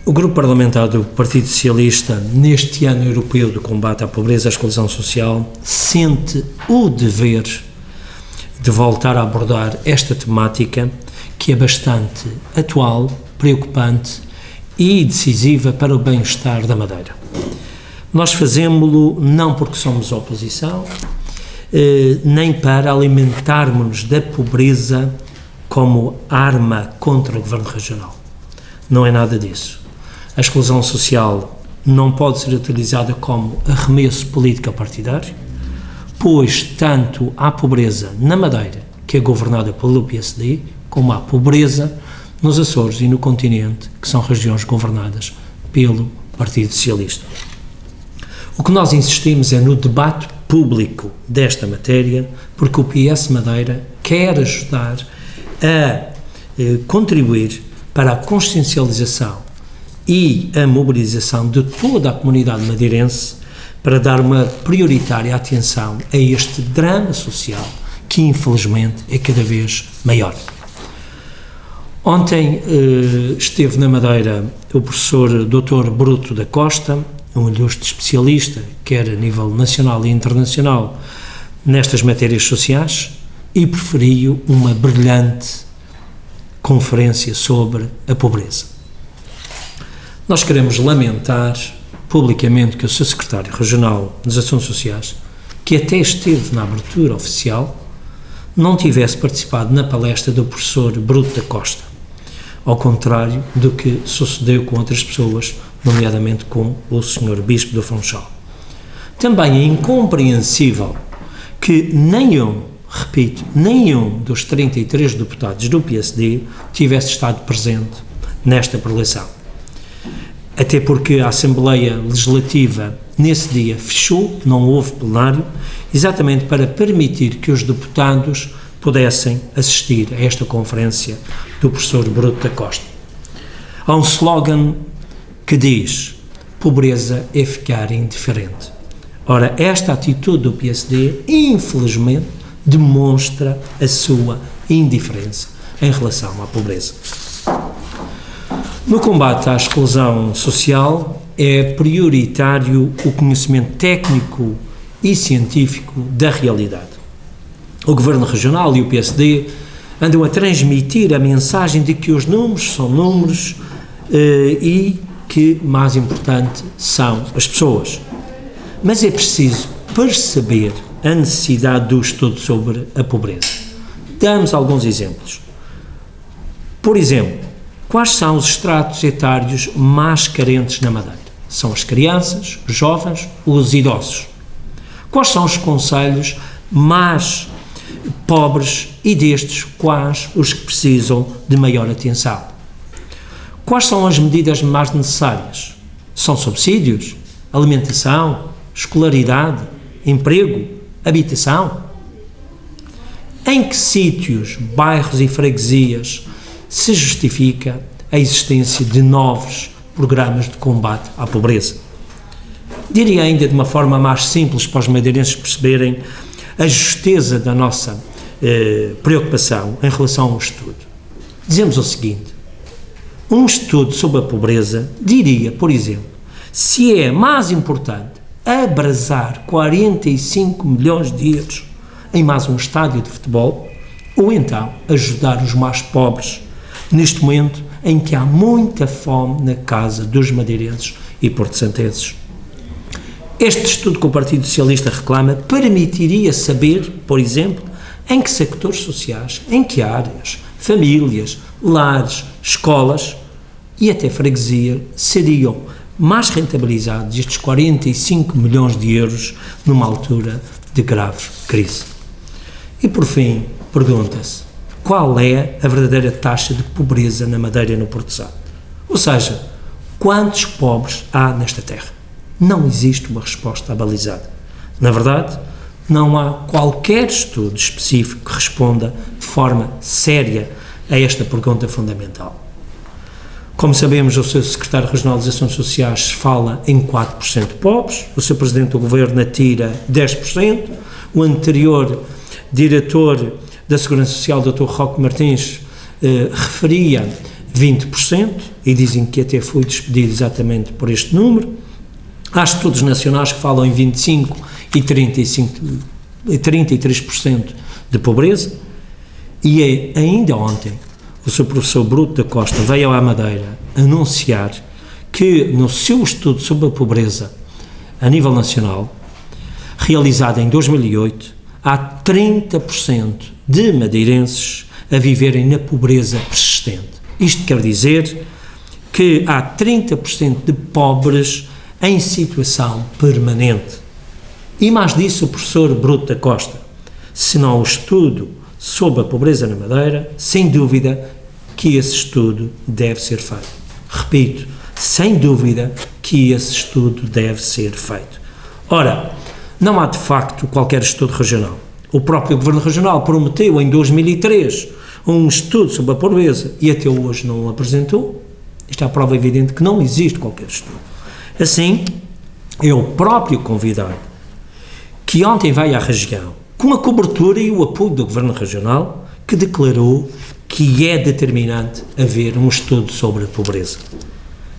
O Grupo Parlamentar do Partido Socialista, neste ano europeu de combate à pobreza e à exclusão social, sente o dever de voltar a abordar esta temática que é bastante atual, preocupante e decisiva para o bem-estar da Madeira. Nós fazemos-lo não porque somos oposição, nem para alimentarmos-nos da pobreza como arma contra o Governo Regional. Não é nada disso. A exclusão social não pode ser utilizada como arremesso político-partidário, pois tanto há pobreza na Madeira, que é governada pelo PSD, como há pobreza nos Açores e no continente, que são regiões governadas pelo Partido Socialista. O que nós insistimos é no debate público desta matéria, porque o PS Madeira quer ajudar a contribuir para a consciencialização e a mobilização de toda a comunidade madeirense para dar uma prioritária atenção a este drama social que, infelizmente, é cada vez maior. Ontem esteve na Madeira o professor Dr. Bruto da Costa, um ilustre especialista, quer a nível nacional e internacional, nestas matérias sociais, e preferiu uma brilhante conferência sobre a pobreza. Nós queremos lamentar publicamente que o seu secretário regional dos Assuntos Sociais, que até esteve na abertura oficial, não tivesse participado na palestra do professor Bruto da Costa, ao contrário do que sucedeu com outras pessoas, nomeadamente com o Sr. Bispo do Funchal. Também é incompreensível que nenhum dos 33 deputados do PSD tivesse estado presente nesta preleção. Até porque a Assembleia Legislativa, nesse dia, fechou, não houve plenário, exatamente para permitir que os deputados pudessem assistir a esta conferência do professor Bruto da Costa. Há um slogan que diz: pobreza é ficar indiferente. Ora, esta atitude do PSD, infelizmente, demonstra a sua indiferença em relação à pobreza. No combate à exclusão social, é prioritário o conhecimento técnico e científico da realidade. O Governo Regional e o PSD andam a transmitir a mensagem de que os números são números e que, mais importante, são as pessoas. Mas é preciso perceber a necessidade do estudo sobre a pobreza. Damos alguns exemplos. Por exemplo, quais são os estratos etários mais carentes na Madeira? São as crianças, os jovens, os idosos. Quais são os concelhos mais pobres e destes quais os que precisam de maior atenção? Quais são as medidas mais necessárias? São subsídios, alimentação, escolaridade, emprego, habitação? Em que sítios, bairros e freguesias se justifica a existência de novos programas de combate à pobreza? Diria ainda de uma forma mais simples para os madeirenses perceberem a justeza da nossa preocupação em relação ao estudo. Dizemos o seguinte: um estudo sobre a pobreza diria, por exemplo, se é mais importante abrasar 45 milhões de euros em mais um estádio de futebol ou então ajudar os mais pobres neste momento em que há muita fome na casa dos madeirenses e porto-santenses. Este estudo que o Partido Socialista reclama permitiria saber, por exemplo, em que sectores sociais, em que áreas, famílias, lares, escolas e até freguesia seriam mais rentabilizados estes 45 milhões de euros numa altura de grave crise. E por fim, pergunta-se: qual é a verdadeira taxa de pobreza na Madeira e no Porto Santo? Ou seja, quantos pobres há nesta terra? Não existe uma resposta abalizada. Na verdade, não há qualquer estudo específico que responda de forma séria a esta pergunta fundamental. Como sabemos, o seu secretário regional dos Assuntos Sociais fala em 4% de pobres, o seu presidente do governo atira 10%, o anterior diretor da Segurança Social, Dr. Roque Martins, referia 20%, e dizem que até foi despedido exatamente por este número. Há estudos nacionais que falam em 25% e 33% de pobreza, e ainda ontem o Sr. Professor Bruto da Costa veio à Madeira anunciar que no seu estudo sobre a pobreza a nível nacional, realizado em 2008, há 30% de madeirenses a viverem na pobreza persistente. Isto quer dizer que há 30% de pobres em situação permanente. E mais disso o professor Bruto da Costa, se não o estudo sobre a pobreza na Madeira, sem dúvida que esse estudo deve ser feito. Repito, sem dúvida que esse estudo deve ser feito. Ora, não há de facto qualquer estudo regional. O próprio Governo Regional prometeu em 2003 um estudo sobre a pobreza e até hoje não o apresentou. Isto é a prova evidente que não existe qualquer estudo. Assim, é o próprio convidado que ontem veio à região com a cobertura e o apoio do Governo Regional que declarou que é determinante haver um estudo sobre a pobreza.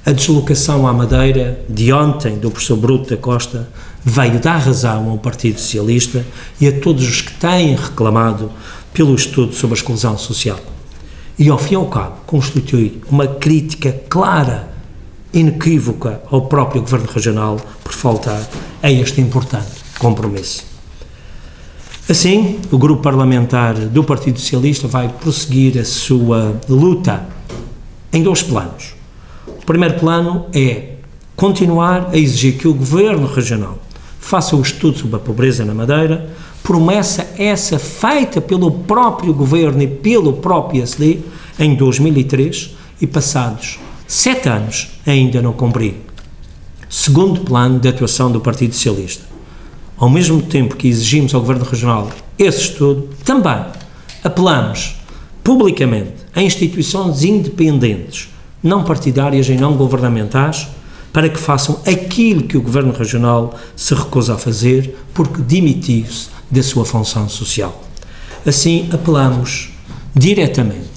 A deslocação à Madeira de ontem do professor Bruto da Costa veio dar razão ao Partido Socialista e a todos os que têm reclamado pelo estudo sobre a exclusão social. E, ao fim e ao cabo, constitui uma crítica clara, inequívoca ao próprio Governo Regional por faltar a este importante compromisso. Assim, o grupo parlamentar do Partido Socialista vai prosseguir a sua luta em dois planos. O primeiro plano é continuar a exigir que o Governo Regional faça o estudo sobre a pobreza na Madeira, promessa essa feita pelo próprio Governo e pelo próprio PSD em 2003 e passados 7 anos ainda não cumprido. Segundo plano de atuação do Partido Socialista. Ao mesmo tempo que exigimos ao Governo Regional esse estudo, também apelamos publicamente a instituições independentes, não partidárias e não governamentais, para que façam aquilo que o Governo Regional se recusa a fazer porque demitiu-se da sua função social. Assim, apelamos diretamente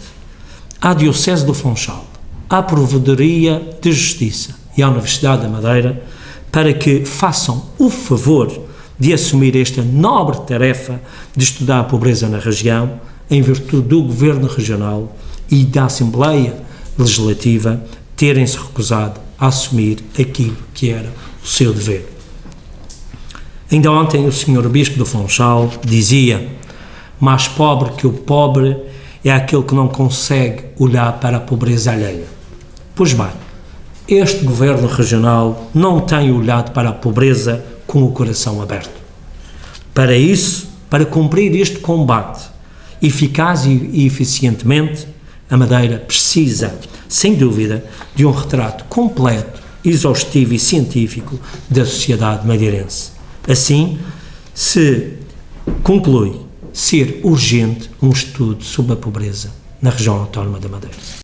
à Diocese do Funchal, à Provedoria de Justiça e à Universidade da Madeira para que façam o favor de assumir esta nobre tarefa de estudar a pobreza na região, em virtude do Governo Regional e da Assembleia Legislativa terem-se recusado a assumir aquilo que era o seu dever. Ainda ontem o Sr. Bispo do Funchal dizia: mais pobre que o pobre é aquele que não consegue olhar para a pobreza alheia. Pois bem, este Governo Regional não tem olhado para a pobreza com o coração aberto. Para isso, para cumprir este combate eficaz e eficientemente, a Madeira precisa, sem dúvida, de um retrato completo, exaustivo e científico da sociedade madeirense. Assim, se conclui ser urgente um estudo sobre a pobreza na região autónoma da Madeira.